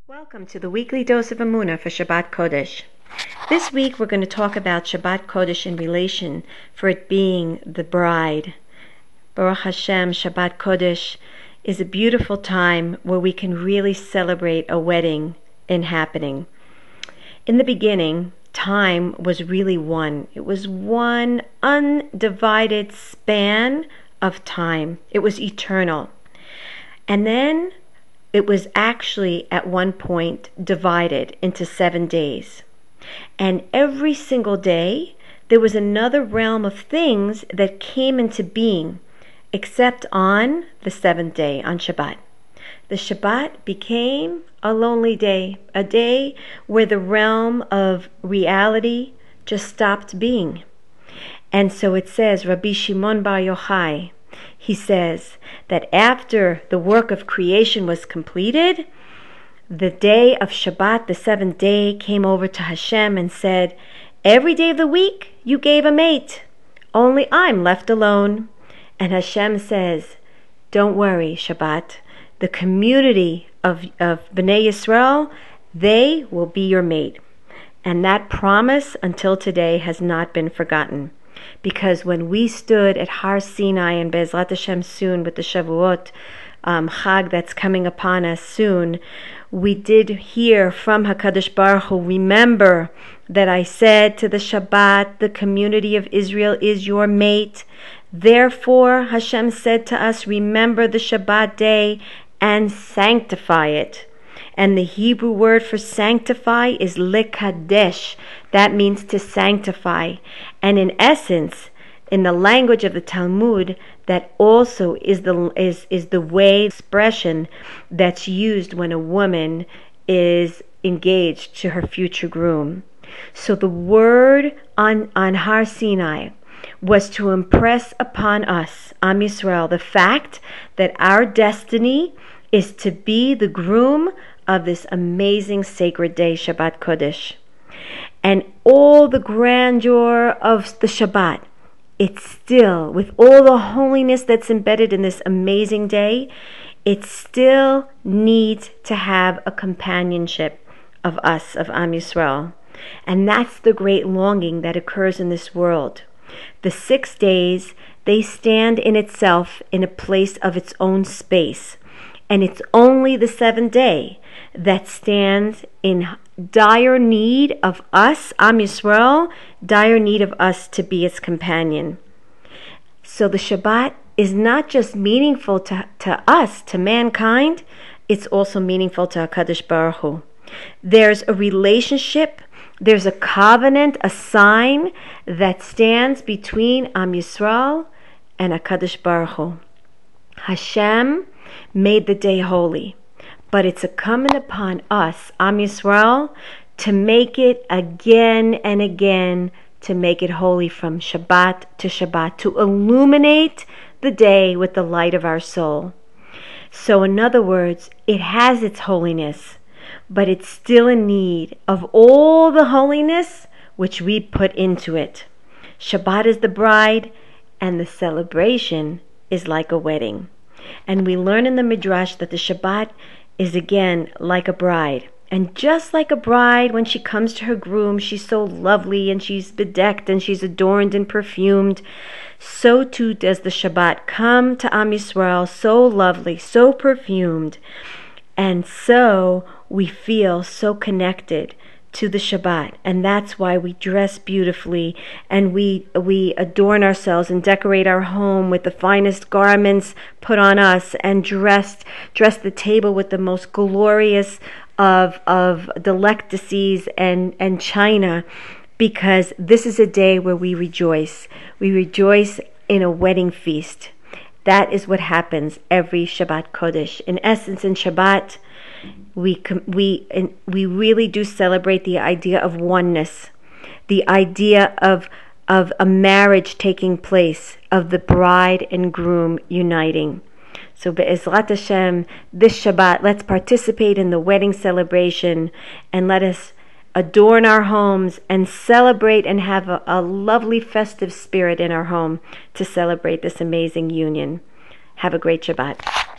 Welcome to the weekly dose of Emunah for Shabbat Kodesh. This week we're going to talk about Shabbat Kodesh in relation for it being the bride. Baruch Hashem, Shabbat Kodesh is a beautiful time where we can really celebrate a wedding in happening. In the beginning, time was really one. It was one undivided span of time. It was eternal. And then it was actually at one point divided into 7 days. And every single day, there was another realm of things that came into being, except on the 7th day, on Shabbat. The Shabbat became a lonely day, a day where the realm of reality just stopped being. And so it says, Rabbi Shimon Bar Yochai, he says that after the work of creation was completed, the day of Shabbat, the 7th day, came over to Hashem and said, every day of the week you gave a mate, only I'm left alone. And Hashem says, don't worry, Shabbat, the community of Bnei Yisrael, they will be your mate. And that promise until today has not been forgotten. Because when we stood at Har Sinai and Be'ezrat Hashem soon with the Shavuot Chag that's coming upon us soon, we did hear from HaKadosh Baruch Hu, remember that I said to the Shabbat, the community of Israel is your mate. Therefore, Hashem said to us, remember the Shabbat day and sanctify it. And the Hebrew word for sanctify is lekadesh. That means to sanctify. And in essence, in the language of the Talmud, that also is the way expression that's used when a woman is engaged to her future groom. So the word on Har Sinai was to impress upon us, Am Yisrael, the fact that our destiny is to be the groom of this amazing sacred day, Shabbat Kodesh. And all the grandeur of the Shabbat, it's still, with all the holiness that's embedded in this amazing day, it still needs to have a companionship of us, of Am Yisrael. And that's the great longing that occurs in this world. The 6 days, they stand in itself in a place of its own space. And it's only the 7th day that stands in dire need of us, Am Yisrael, dire need of us to be its companion. So the Shabbat is not just meaningful to us, to mankind, it's also meaningful to HaKadosh Baruch Hu. There's a relationship, there's a covenant, a sign that stands between Am Yisrael and HaKadosh Baruch Hu. Hashem made the day holy, but it's incumbent upon us, Am Yisrael, to make it again and again, to make it holy from Shabbat to Shabbat, to illuminate the day with the light of our soul. So in other words, it has its holiness, but it's still in need of all the holiness which we put into it. Shabbat is the bride, and the celebration is like a wedding. And we learn in the Midrash that the Shabbat is again like a bride. And just like a bride, when she comes to her groom, she's so lovely and she's bedecked and she's adorned and perfumed. So too does the Shabbat come to Am Yisrael, so lovely, so perfumed. And so we feel so connected to the Shabbat, and that's why we dress beautifully and we adorn ourselves and decorate our home with the finest garments put on us and dress the table with the most glorious of delicacies and china, because this is a day where we rejoice. We rejoice in a wedding feast. That is what happens every Shabbat Kodesh. In essence, in Shabbat, we really do celebrate the idea of oneness, the idea of a marriage taking place, of the bride and groom uniting. So Be'ezrat Hashem, this Shabbat, let's participate in the wedding celebration and let us adorn our homes and celebrate and have a lovely festive spirit in our home to celebrate this amazing union. Have a great Shabbat.